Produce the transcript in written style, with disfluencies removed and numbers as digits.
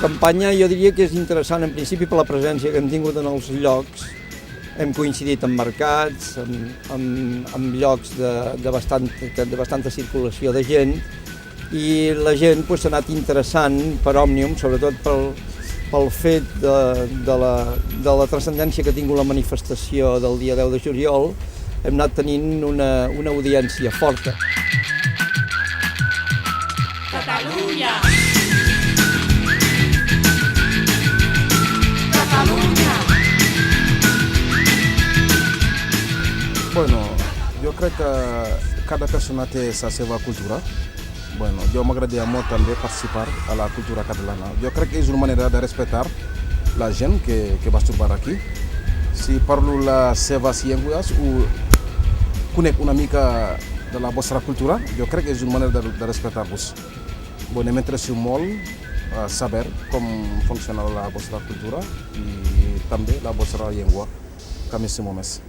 campanya jo diria que és interessant en principi per la presència que hem tingut en els llocs. Hem coincidit en mercats, en llocs de bastanta circulació de gent, i la gent s'ha anat interessant per Òmnium, sobretot pel fet de la transcendència que ha tingut la manifestació del dia 10 de juliol. Hem anat tenint una audiència forta. Catalunya! Catalunya! Bueno, jo crec que cada persona té la seva cultura. Bueno, jo m'agradaria molt també participar a la cultura catalana. Jo crec que és una manera de respectar la gent que va trobar aquí. Si parlo les seves llengües o conec una mica de la vostra cultura, jo crec que és una manera de respectar-vos. Bueno, m'interessa molt saber com funciona la vostra cultura i també la vostra llengua, que m'estimo més.